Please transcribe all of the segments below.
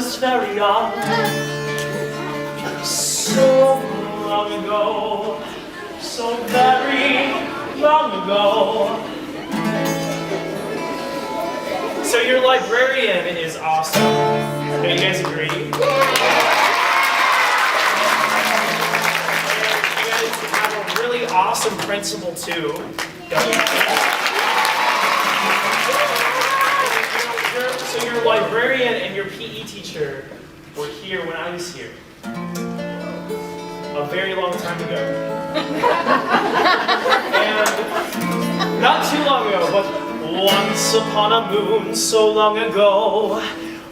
was very young, so long ago, so very long ago. So your librarian is awesome. Do you guys agree? And you guys have a really awesome principal too, don't you? So your librarian and your PE teacher were here when I was here. A very long time ago. And not too long ago, but once upon a moon so long ago,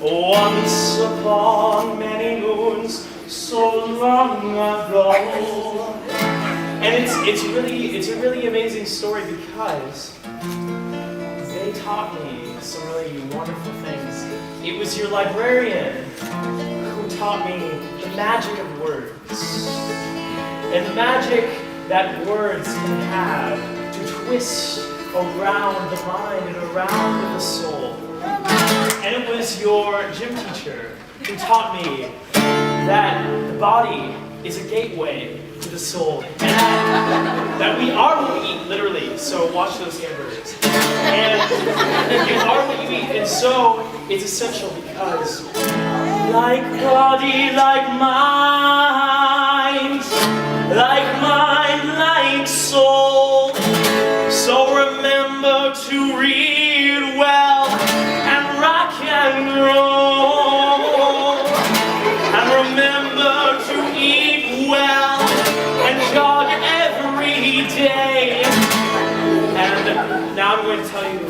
once upon many moons so long ago. And it's a really amazing story because they taught me some really wonderful things. It was your librarian who taught me the magic of words. And the magic that words can have to twist around the mind and around the soul. And it was your gym teacher who taught me that the body is a gateway to the soul. And that we are what we eat, literally. So watch those hamburgers. And you are what you eat. And so it's essential because like body, like mind, like soul. So remember to read well and rock and roll. And remember to eat well and jog every day. And now I'm going to tell you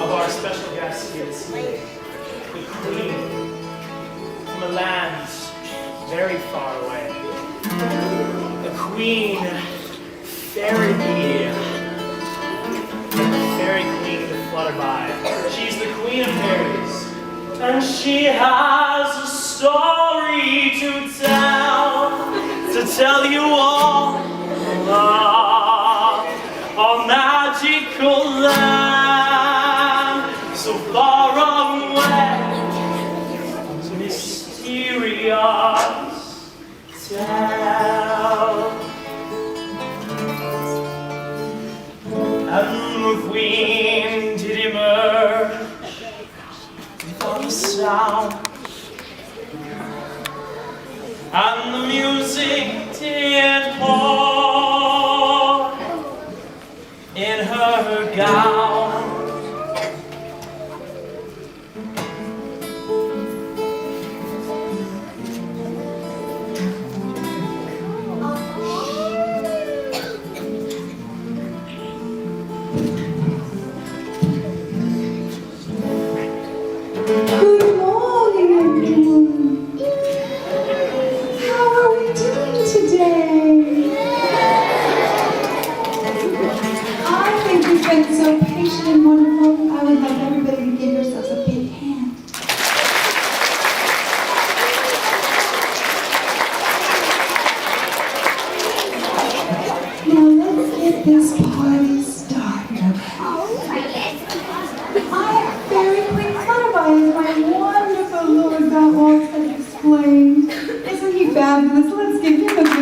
of our special guest here this evening, the Queen from a land very far away. The Queen Fairytales, the Fairy Queen Flutterby. She's the Queen of Fairies, and she has a story to tell you all. A magical land, so far away, mysterious tale. And the Queen did emerge from the sound, and the music did pour in her gown. Good morning, everyone. How are we doing today? I think you've been so patient and wonderful. I would like everybody to give yourselves a big hand. Now let's get this party started. Fairy Queen Flutterby is my wonderful Lord God Waltz has explained. Isn't he fabulous? Let's give him a good hand.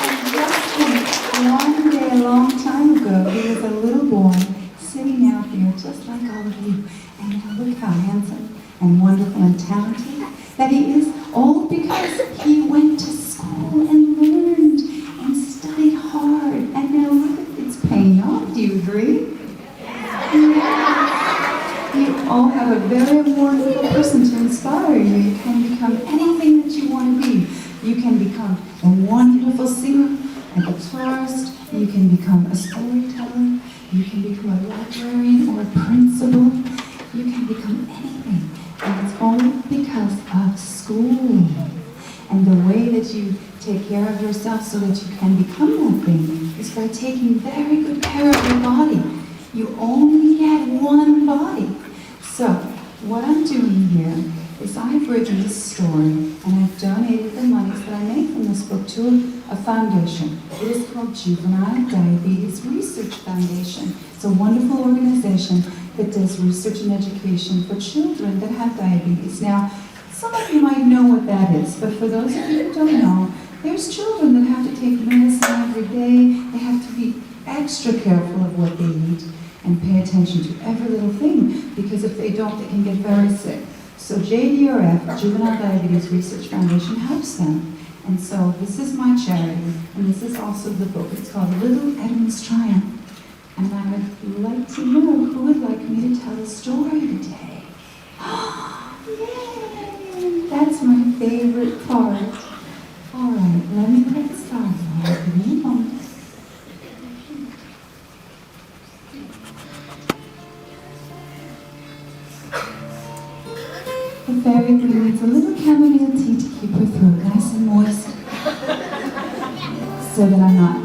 And just think, one day, a long time ago, he was a little boy sitting out here just like all of you. And now look how handsome and wonderful and talented that he is, all because he went to school and learned and studied hard. And now look, it's paying off. Do you agree? Yes. You all have a very wonderful person to inspire you. You can become anything that you want to be. You can become a wonderful singer, a guitarist. You can become a storyteller. You can become a librarian or a principal. You can become anything. And it's all because of school. And the way that you take care of yourself so that you can become that thing is by taking very good care of your body. You only get one body. So what I'm doing here is I've written this story and I've donated the monies that I made from this book to a foundation. It is called Juvenile Diabetes Research Foundation. It's a wonderful organization that does research and education for children that have diabetes. Now, some of you might know what that is, but for those of you who don't know, there's children that have to take medicine every day. They have to be extra careful of what they eat and pay attention to every little thing, because if they don't, they can get very sick. So JDRF, Juvenile Diabetes Research Foundation, helps them. And so this is my charity, and this is also the book. It's called Little Edwin's Triumph. And I would like to know who would like me to tell a story today. Yay! That's my favorite part. All right, let me get started. Give me a moment. The fairy needs a little chamomile tea to keep her throat nice and moist, so that I'm not.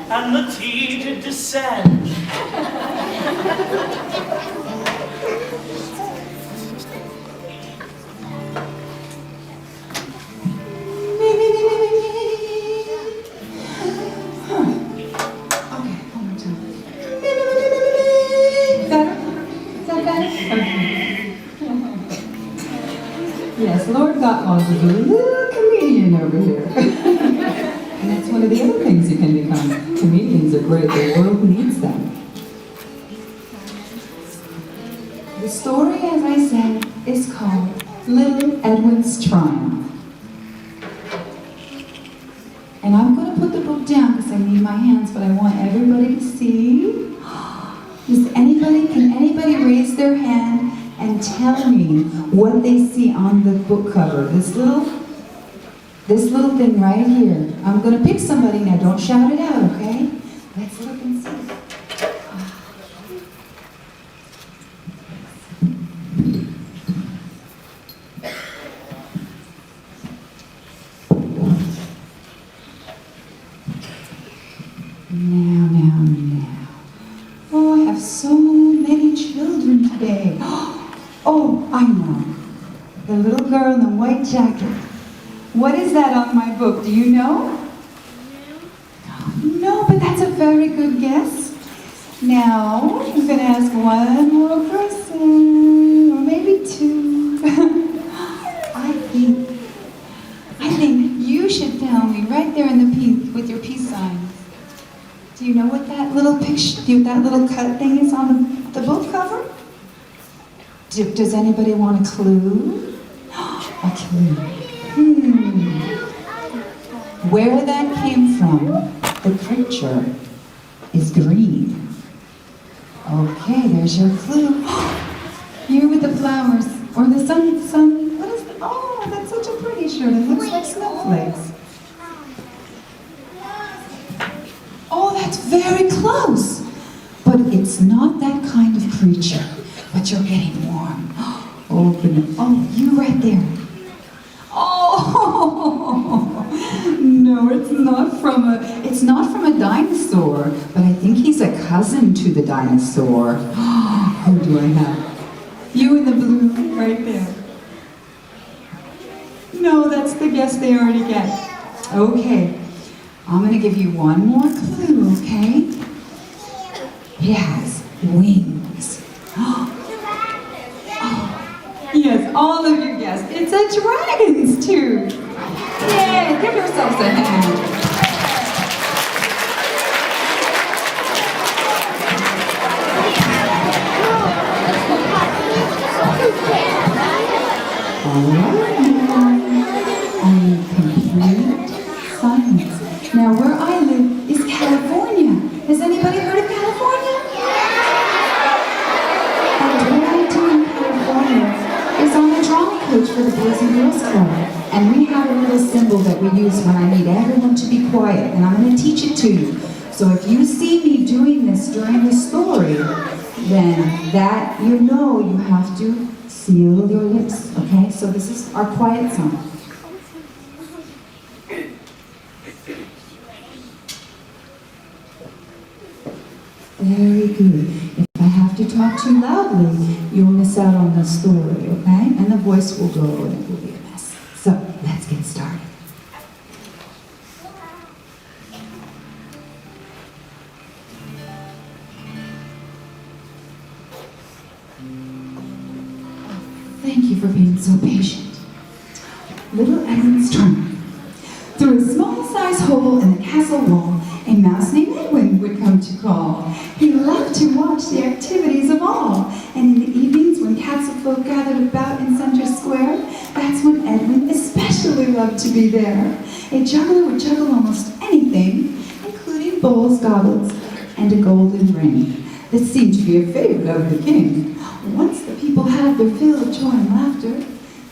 And the tea to descend. Yes, Lord Gottwald is a little comedian over here. And that's one of the other things you can become. Comedians are great, the world needs them. The story, as I said, is called Little Edwin's Triumph. And I'm going to put the book down because I need my hands, but I want everybody to see. Can anybody raise their hand and tell me what they see on the book cover? This little thing right here. I'm going to pick somebody now. Don't shout it out, okay? Let's look and see. Now. Oh, I have so many children today. Oh, I know. The little girl in the white jacket. What is that on my book? Do you know? No, but that's a very good guess. Now, I'm going to ask one more person, or maybe two. I think you should tell me right there in the peace, with your peace signs. Do you know what that little picture, that little cut thing is on the book cover? Does anybody want a clue? A clue. Where that came from, the creature is green. Okay, there's your clue. Here with the flowers, or the sun, what is that? Oh, that's such a pretty shirt. It looks like snowflakes. Oh, that's very close. But it's not that kind of creature. But you're getting warm. Open it. Oh, you right there. Oh, no, it's not from a dinosaur, but I think he's a cousin to the dinosaur. Who do I have? You in the blue, right there. No, that's the guess they already get. Okay, I'm gonna give you one more clue, okay? It has wings. Yes, all of you guessed. It's a dragon's tooth. Yeah, give yourselves a hand. All right, I need complete silence. Now, where I live is California. Has anybody heard of California? And what I do in California is on a drawing coach for the Boys and Girls Club. And we have a little symbol that we use when I need everyone to be quiet. And I'm going to teach it to you. So if you see me doing this during the story, then that you know you have to seal your lips. Okay? So this is our quiet song. Very good. If I have to talk too loudly, you'll miss out on the story, okay? And the voice will go and it will be a mess. So, let's get started. Thank you for being so patient. Little Edwin's turn. Through a small-sized hole in the castle wall, a mouse named Edwin would come to call. He loved to watch the activities of all, and in the evenings when castle folk gathered about in Center Square, that's when Edwin especially loved to be there. A juggler would juggle almost anything, including bowls, goblets, and a golden ring. This seemed to be a favorite of the king. Once the people had their fill of joy and laughter,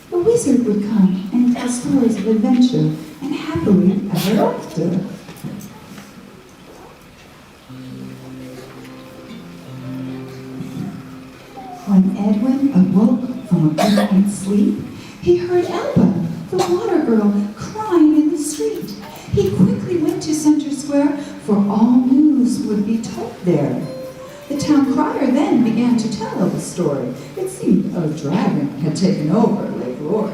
the wizard would come and tell stories of adventure and happily ever after. When Edwin awoke from a good night's sleep, he heard Elba, the water girl, crying in the street. He quickly went to Center Square, for all news would be told there. The town crier then began to tell Elba's story. It seemed a dragon had taken over Lake Roy.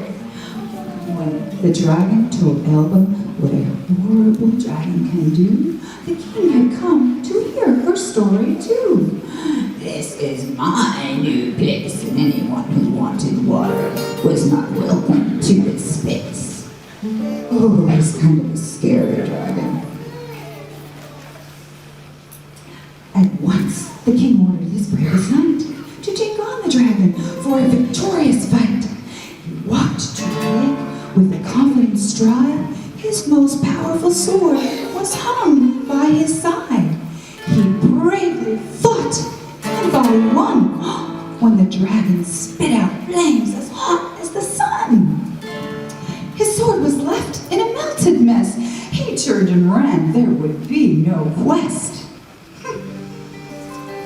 When the dragon told Elba what a horrible dragon can do, the king had come to hear her story too. This is my new place, and anyone who wanted water was not welcome to this space. Oh, it's kind of a scary dragon. At once, the king ordered his bravest knight to take on the dragon for a victorious fight. He walked to the lake with a confident stride. His most powerful sword was hung by his side. He bravely fought, and finally won when the dragon spit out flames as hot as the sun. His sword was left in a melted mess. He turned and ran. There would be no quest.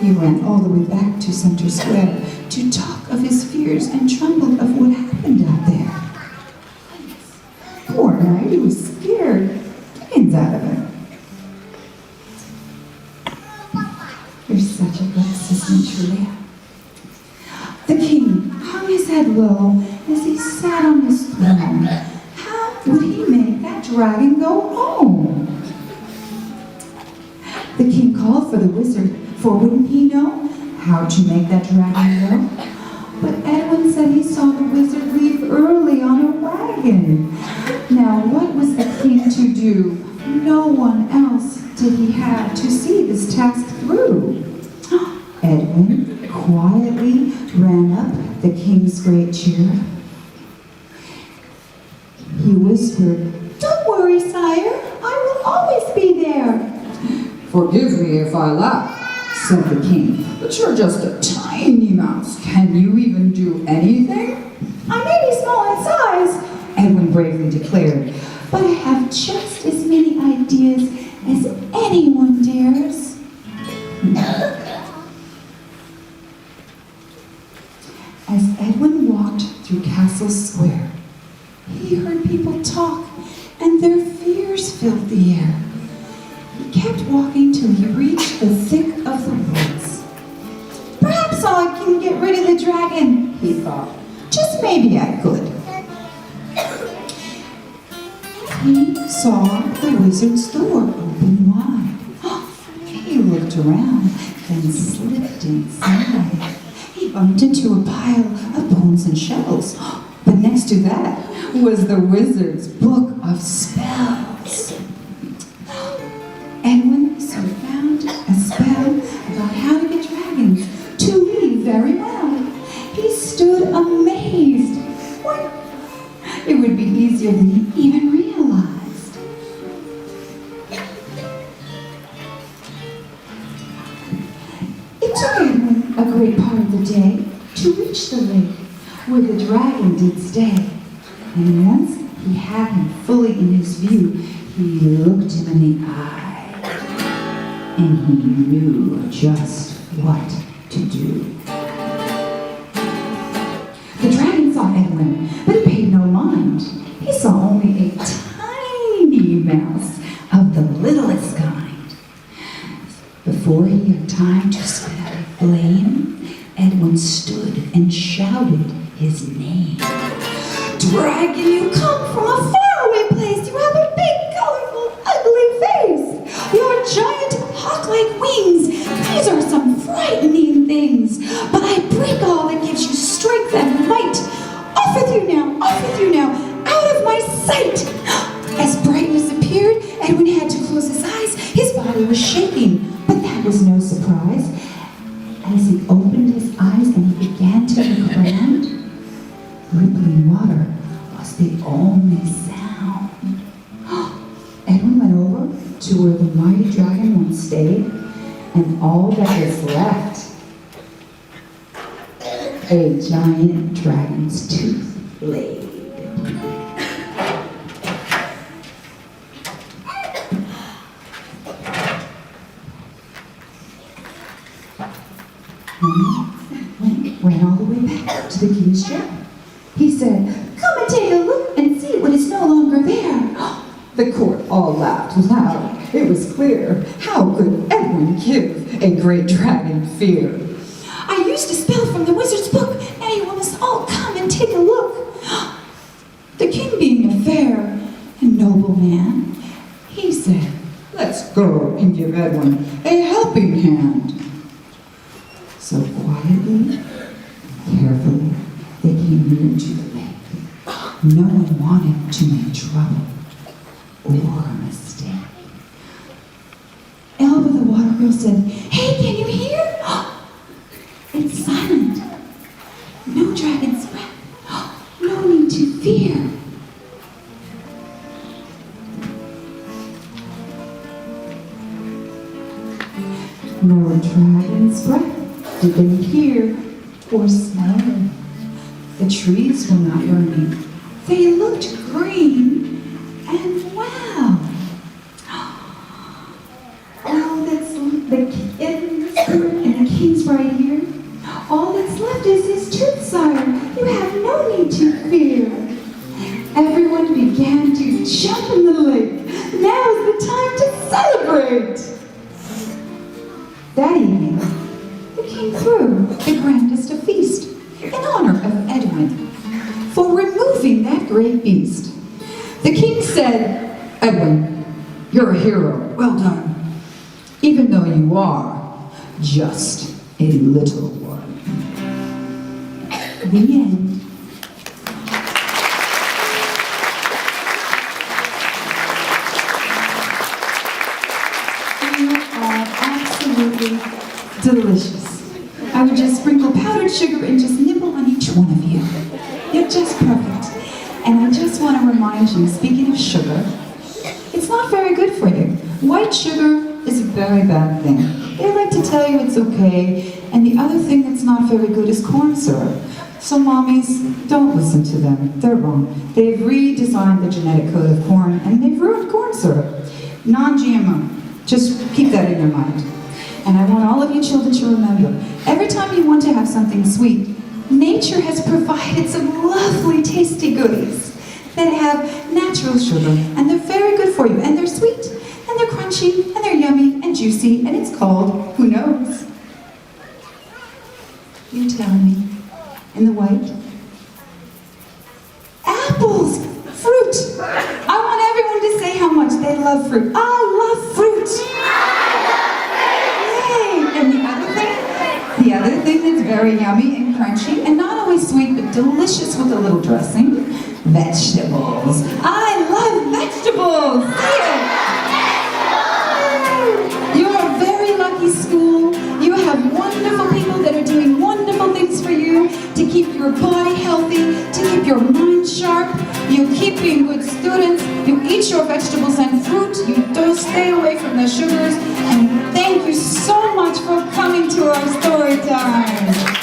He ran all the way back to Center Square to talk of his fears and trembled of what happened out there. Poor knight, he was scared dickens out of it. You're such a good assistant, Julia. The king hung his head low as he sat on his throne. How would he make that dragon go home? The king called for the wizard, for wouldn't he know how to make that dragon go? But Edwin said he saw the wizard leave early on a wagon. Now what was the king to do? No one else did he have to see this task through. Edwin quietly ran up the king's great chair. He whispered, "Don't worry, sire, I will always be there." "Forgive me if I laugh," said the king, "but you're just a tiny mouse. Can you even do anything?" "I may be small in size," Edwin bravely declared, "but I have just as many ideas as anyone dares." As Edwin walked through Castle Square, he heard people talk, and their fears filled the air. He kept walking till he reached the thick of the woods. "Perhaps I can get rid of the dragon," he thought. "Just maybe I could." He saw the wizard's door open wide. He looked around, then slipped inside. He bumped into a pile of bones and shells, but next to that was the wizard's book of spells. Edwin soon found a spell about how to get dragons to leave very well. He stood amazed. What? It would be easier than he even realized. It took Edwin a great part of the day to reach the lake where the dragon did stay. And once he had him fully in his view, he looked him in the eye, and he knew just what to do. The dragon saw Edwin, but he paid no mind. He saw only a tiny mouse of the littlest kind. Before he had time to spit out a flame, Edwin stood and shouted his name. "Dragon, you come from a faraway place. You have a big, colorful, ugly face. Your giant hawk-like wings, these are some frightening things. But I break all as he opened his eyes and he began to look around, rippling water was the only sound. Edwin went over to where the mighty dragon once stayed, and all that was left, a giant dragon's tooth blade. Ran all the way back to the king's chair. He said, "Come and take a look and see what is no longer there." The court all laughed loud. It was clear. How could Edwin give a great dragon fear? "I used a spell from the wizard's book. Now you must all come and take a look." The king, being a fair and noble man, he said, "Let's go and give Edwin a helping hand." So quietly, carefully, they came near to the lake. No one wanted to make trouble or a mistake. Elba the water girl said, "Hey, can you hear?" It's silent. No dragon's breath. No need to fear. No dragon's breath did they hear or smell. The trees were not burning. They looked green, and wow! All that's and the king's right here. All that's left is his tooth, sire. You have no need to fear. Everyone began to jump in the lake. Now is the time to celebrate. That evening, the king threw the grandest of feast in honor of Edwin for removing that great beast. The king said, "Edwin, you're a hero. Well done. Even though you are just a little one." The end. You are absolutely delicious. I would just sprinkle powdered sugar and just nibble on each one of you. You're just perfect. And I just want to remind you, speaking of sugar, it's not very good for you. White sugar is a very bad thing. They like to tell you it's okay. And the other thing that's not very good is corn syrup. So mommies, don't listen to them. They're wrong. They've redesigned the genetic code of corn and they've ruined corn syrup. Non-GMO. Just keep that in your mind. And I want all of you children to remember, every time you want to have something sweet, nature has provided some lovely tasty goodies that have natural sugar, and they're very good for you, and they're sweet, and they're crunchy, and they're yummy and juicy, and it's called, who knows? You tell me, in the white? Apples! Fruit! I want everyone to say how much they love fruit. I love fruit! Yay! And the other thing that's very yummy and crunchy, and not always sweet, but delicious with a little dressing, vegetables. I love vegetables! Say it! You're a very lucky school. You have wonderful people that are doing wonderful things for you to keep your body healthy, to keep your mind sharp. You keep being good students. You eat your vegetables and fruit. You don't stay away from the sugars. And thank you so much for coming to our story time.